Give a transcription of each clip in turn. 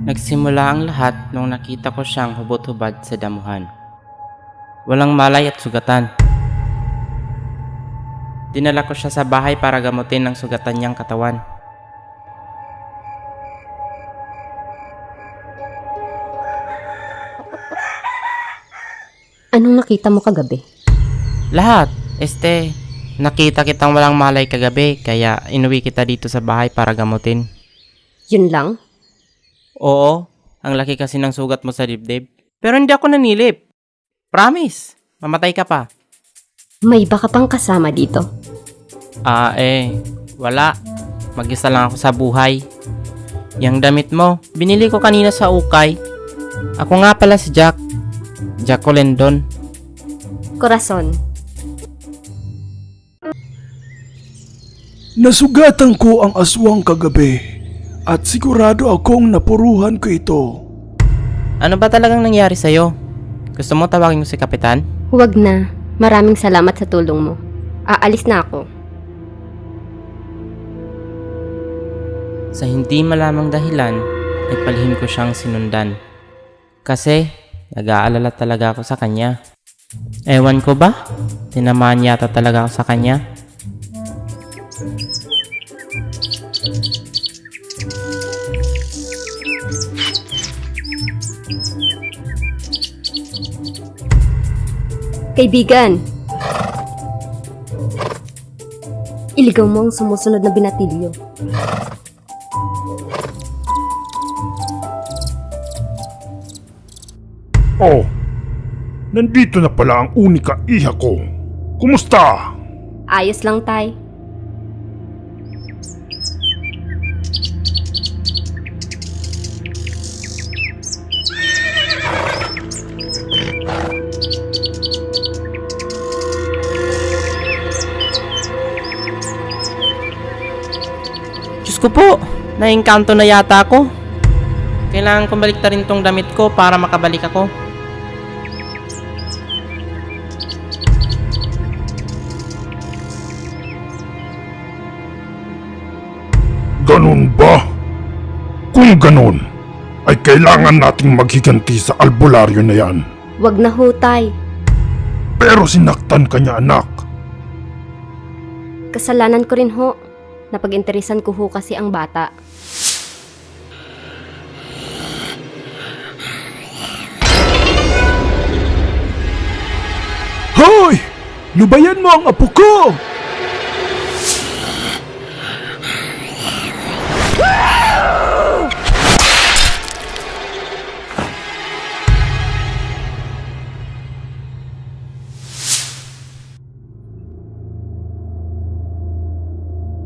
Nagsimula ang lahat nung nakita ko siyang hubot-hubad sa damuhan. Walang malay at sugatan. Dinala ko siya sa bahay para gamutin ang sugatan niyang katawan. Anong nakita mo kagabi? Lahat. Nakita kitang walang malay kagabi kaya inuwi kita dito sa bahay para gamutin. Yun lang? Oo, ang laki kasi ng sugat mo sa dibdib. Pero hindi ako nanilip. Promise, mamatay ka pa. May iba ka pang kasama dito? Wala. Mag-isa lang ako sa buhay. Yang damit mo, binili ko kanina sa ukay. Ako nga pala si Jack. Jack Colendon. Corazon, Nasugatan ko ang aswang kagabi at sigurado akong napuruhan ko ito. Ano ba talagang nangyari sa'yo? Gusto mo tawagin mo si Kapitan? huwag na. Maraming salamat sa tulong mo. Aalis na ako. Sa hindi malamang dahilan, ay palihim ko siyang sinundan. Kasi, nag-aalala talaga ako sa kanya. Ewan ko ba? Tinamaan yata talaga ako sa kanya. Kaibigan! Iligaw mo ang sumusunod na binatilyo. Oh, nandito na pala ang unika iha ko. Kumusta? Ayos lang, tay. Diyos ko po, na-engkanto na yata ako. Kailangan kong baliktarin tong damit ko para makabalik ako. Ganun ba? Kung ganun, ay kailangan nating maghiganti sa albularyo na yan. Wag na ho, tay. Pero sinaktan ka niya, anak. Kasalanan ko rin ho. Napag-interesan ko ho kasi ang bata. Hoy! Lubayan mo ang apo ko!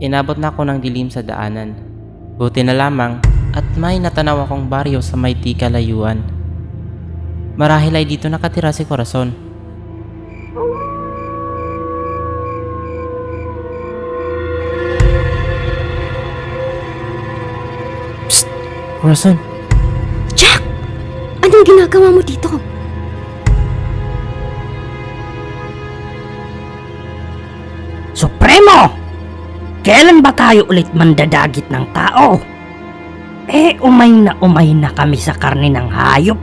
Inabot na ako ng dilim sa daanan. Buti na lamang at may natanaw akong baryo sa may di kalayuan. Marahil ay dito nakatira si Corazon. Psst! Corazon! Jack! Anong ginagawa mo dito? Supremo! Kailan ba tayo ulit mandadagit ng tao? Umay na kami sa karne ng hayop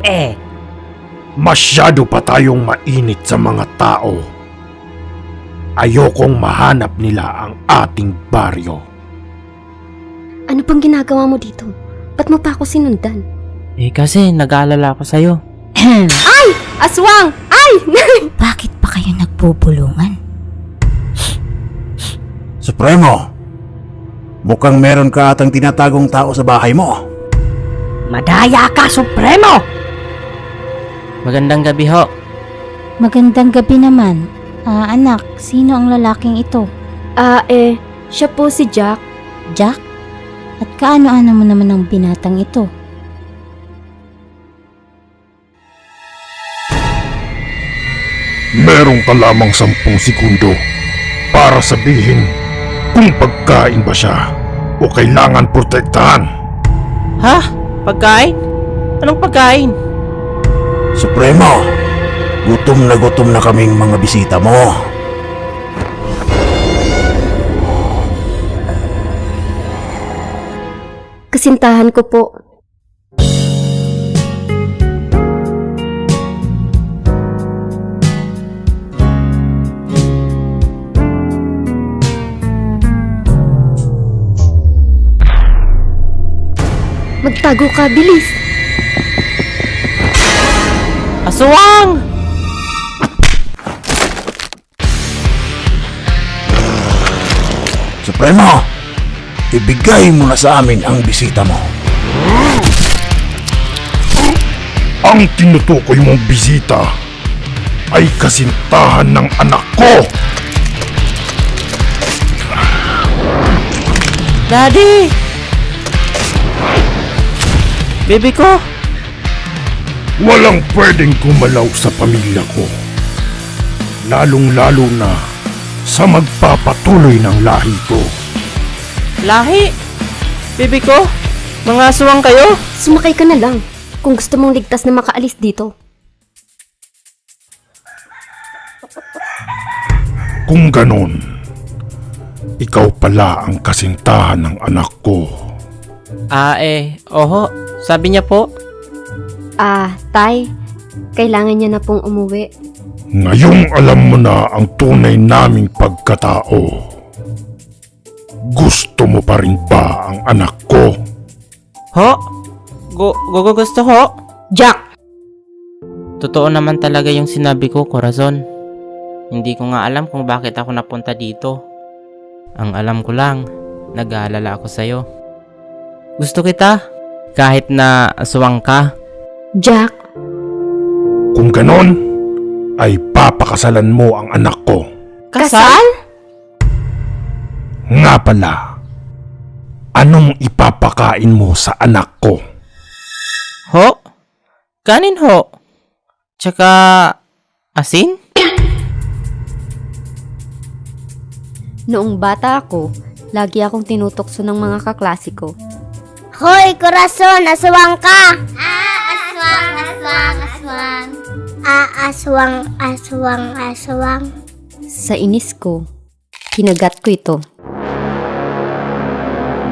Masyado pa tayong mainit sa mga tao. Ayokong mahanap nila ang ating baryo. Ano pang ginagawa mo dito? Ba't mo pa ako sinundan? Kasi nag-aalala ako sa'yo. Aswang! Ay! Bakit pa kayo nagbubulungan? Supremo, mukhang meron ka atang tinatagong tao sa bahay mo. Madaya ka, Supremo! Magandang gabi ho. Magandang gabi naman. Anak, sino ang lalaking ito? Siya po si Jack. Jack? At kaano-ano mo naman ang binatang ito? Meron ka lamang 10 segundo para sabihin kung pagkain ba siya o kailangan protektahan. Ha? Pagkain? Anong pagkain? Supremo, gutom na kaming mga bisita mo. Kasintahan ko po. Magtago ka, bilis! Aswang! Supremo, ibigay mo na sa amin ang bisita mo. Ang tinutukoy mong bisita ay kasintahan ng anak ko! Daddy! Baby ko! Walang pwedeng gumalaw sa pamilya ko. Lalong-lalo na sa magpapatuloy ng lahi ko. Lahi! Baby ko! Mga aswang kayo! Sumakay ka na lang kung gusto mong ligtas na makaalis dito. Kung ganon, ikaw pala ang kasintahan ng anak ko. Oho. Sabi niya po. Tay, kailangan niya na pong umuwi. Ngayong alam mo na ang tunay naming pagkatao. Gusto mo pa rin ba ang anak ko? Ho? Gusto ho? Jack! Totoo naman talaga yung sinabi ko, Corazon. Hindi ko nga alam kung bakit ako napunta dito. Ang alam ko lang, nag-aalala ako sa'yo. Gusto kita, kahit na aswang ka. Jack, Kung ganon, ay papakasalan mo ang anak ko. kasal? Nga pala, anong ipapakain mo sa anak ko? Ho? Kanin ho? Tsaka asin? Noong bata ako, lagi akong tinutokso ng mga kaklase ko. Hoy, Corazon, aswang ka! Aswang, aswang, aswang. Aswang, aswang. Sa inis ko, kinagat ko ito.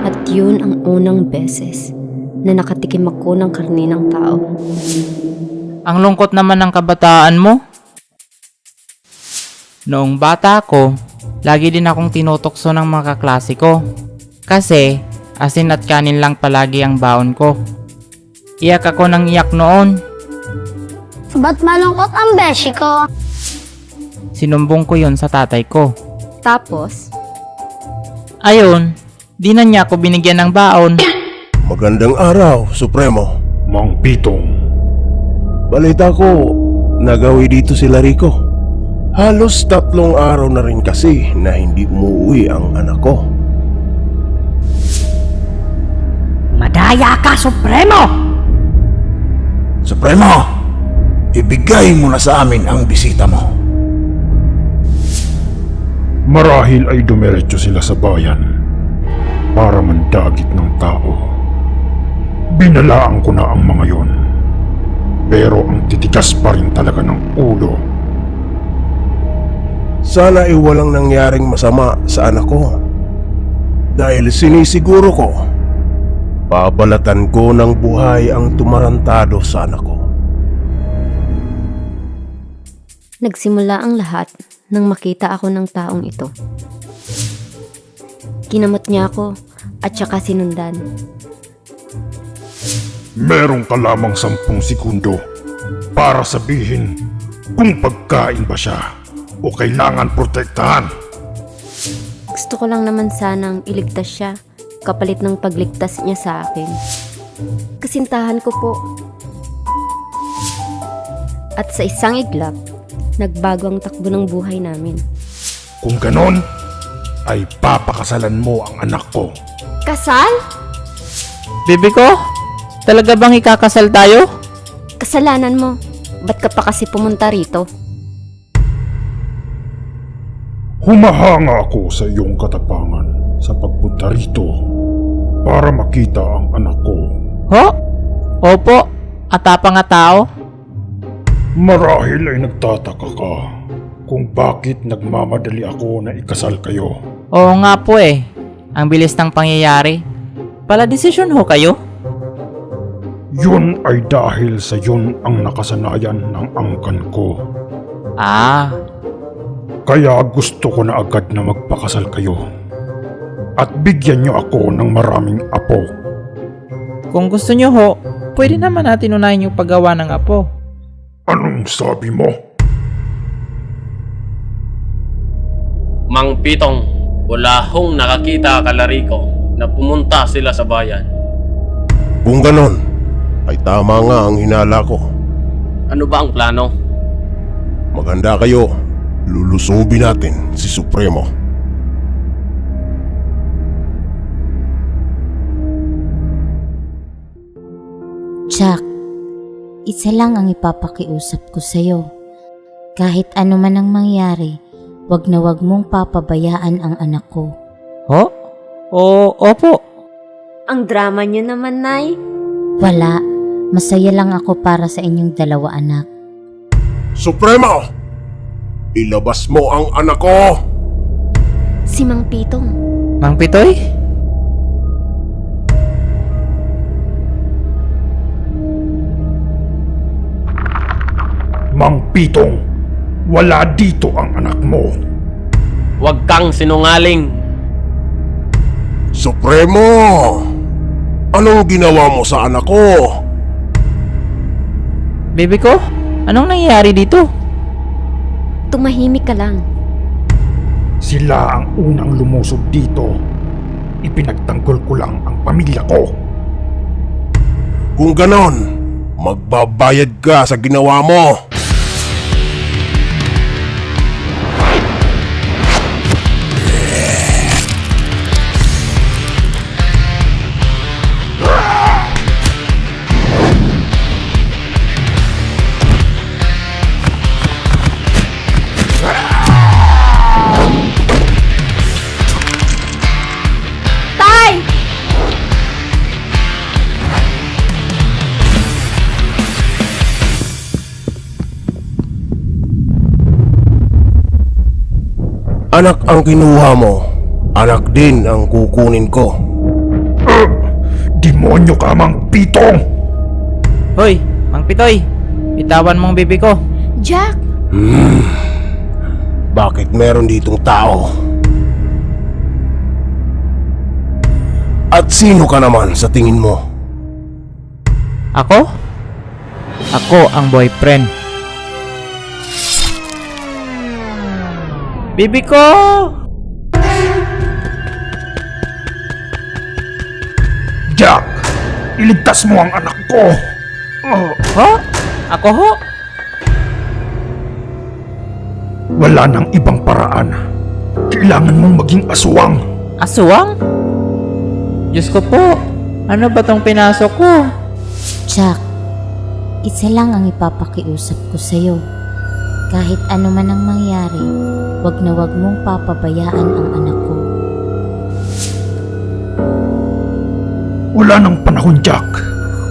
At yun ang unang beses na nakatikim ako ng karne ng tao. Ang lungkot naman ng kabataan mo. Noong bata ako, lagi din akong tinutokso ng mga kaklase ko. Kasi, asin at kanin lang palagi ang baon ko. Iyak ako ng iyak noon. Ba't malungkot ang beshi ko? Sinumbong ko yon sa tatay ko. Tapos, Ayun, di na niya ako binigyan ng baon. Magandang araw, Supremo. Mang Pitong, Balita ko, nagawi dito si Rico. Halos 3 araw na rin kasi na hindi umuwi ang anak ko. Madaya ka, Supremo! Supremo, ibigay mo na sa amin ang bisita mo. marahil ay dumiretso sila sa bayan para mandagit ng tao. Binalaan ko na ang mga yon, pero ang titigas pa rin talaga ng ulo. Sana ay walang nangyaring masama sa anak ko. Dahil sinisiguro ko, babalatan ko ng buhay ang tumarantado sa anak ko. nagsimula ang lahat nang makita ako ng taong ito. Kinamot niya ako at saka sinundan. Meron ka lamang 10 segundo para sabihin kung pagkain ba siya o kailangan protektahan. Gusto ko lang naman sanang iligtas siya kapalit ng pagligtas niya sa akin. Kasintahan ko po. At sa isang iglap, nagbago ang takbo ng buhay namin. Kung ganon, ay papakasalan mo ang anak ko. Kasal? Bibi ko, talaga bang ikakasal tayo? Kasalanan mo. Ba't ka pa kasi pumunta rito? Humahanga ako sa iyong katapangan sa pagpunta rito para makita ang anak ko. Ho? Opo, atapang nga tao. Marahil ay nagtataka ka kung bakit nagmamadali ako na ikasal kayo. Oo nga po eh, ang bilis ng pangyayari. Pala desisyon ho kayo? Yun ay dahil sa yun ang nakasanayan ng angkan ko. Ah, Kaya gusto ko na agad na magpakasal kayo at bigyan niyo ako ng maraming apo. Kung gusto nyo ho, pwede naman natin unahin yung paggawa ng apo. Anong sabi mo? Mang Pitong, wala hong nakakita kalariko na pumunta sila sa bayan. Kung ganon, ay tama nga ang hinala ko. Ano ba ang plano? Maganda kayo, lulusubin natin si Supremo. Jack, isa lang ang ipapakiusap ko sa'yo. Kahit ano man ang mangyari, wag na wag mong papabayaan ang anak ko. Ho? Opo. Ang drama niyo naman, Nay. Wala, masaya lang ako para sa inyong dalawa anak. Supremo! Ilabas mo ang anak ko! Si Mang Pitong. Mang Pitoy? Mang Pitong, wala dito ang anak mo. Huwag kang sinungaling. Supremo! Anong ginawa mo sa anak ko? Baby ko? Anong nangyayari dito? Tumahimik ka lang. Sila ang unang lumusob dito. Ipinagtanggol ko lang ang pamilya ko. Kung ganon, magbabayad ka sa ginawa mo. Anak ang kinuha mo, anak din ang kukunin ko. Demonyo ka, Mang Pitong! Hoy, Mang Pitoy, bitawan mong baby ko. Jack! Bakit meron ditong tao? At sino ka naman sa tingin mo? Ako? Ako ang boyfriend. Baby ko! Jack! Iligtas mo ang anak ko! Ho? Ako ho? Wala nang ibang paraan. Kailangan mong maging aswang. Aswang? Diyos ko po, ano ba tong pinasok ko? Jack, isa lang ang ipapakiusap ko sa'yo. Kahit ano man ang mangyari, wag na wag mong papabayaan ang anak ko. Wala nang panahon, Jack.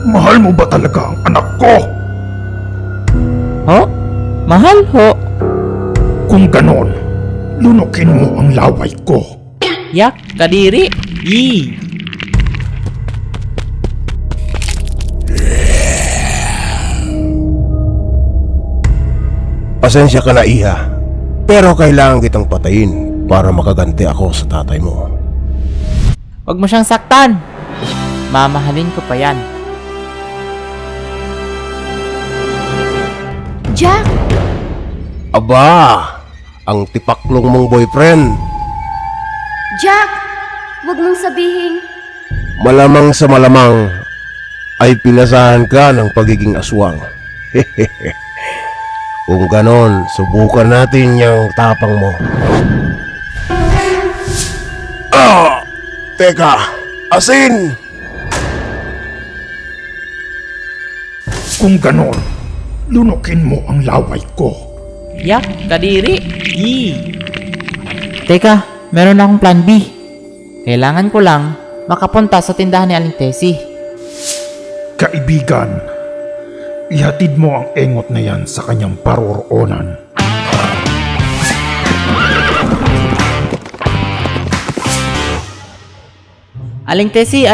Mahal mo ba talaga ang anak ko? Ho? Mahal ho? Kung ganon, lunukin mo ang laway ko. Yak, kadiri. Yee! Pasensya ka na, Iha. Pero kailangan kitang patayin para makaganti ako sa tatay mo. Huwag mo siyang saktan. Mamahalin ko pa yan. Jack! Aba, ang tipaklong mong boyfriend. Jack! Huwag mong sabihin. Malamang sa malamang ay pinasahan ka ng pagiging aswang. Kung ganon, subukan natin yung tapang mo. Teka, asin! Kung ganon, lunukin mo ang laway ko. Yak, kadiri. Yee! Teka, meron akong plan B. Kailangan ko lang makapunta sa tindahan ni Aling Tessie. Kaibigan, ihatid mo ang engot na yan sa kanyang paroroonan. Aling Tessie,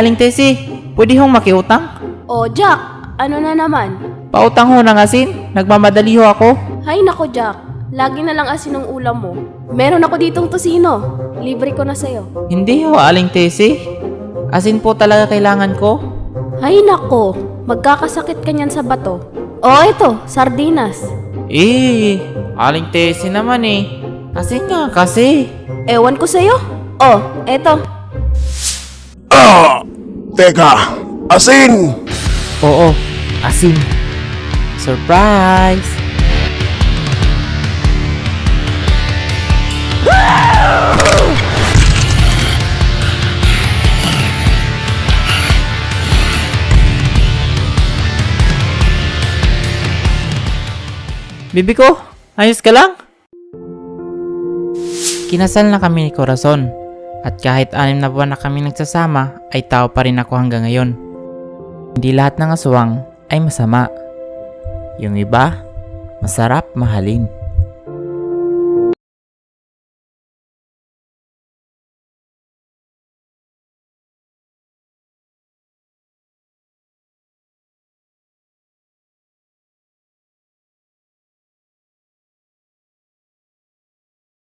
pwede hong makiutang? O Jack, ano na naman? Pautang ho ng asin, nagmamadali ho ako. Hay nako Jack, lagi na lang asin ang ulam mo. Meron ako ditong tosino, libre ko na sa'yo. Hindi ho, Aling Tessie. Asin po talaga kailangan ko. Ay nako, magkakasakit ka niyan sa bato. Ito, sardinas. Aling Tessie naman eh. Asin nga kasi. Ewan ko sa'yo. Eto. Teka, asin! Oo, asin. Surprise! Bibi ko, ayos ka lang? Kinasal na kami ni Corazon. At kahit 6 na buwan na kami nagsasama, ay tao pa rin ako hanggang ngayon. Hindi lahat ng aswang ay masama. Yung iba, masarap mahalin.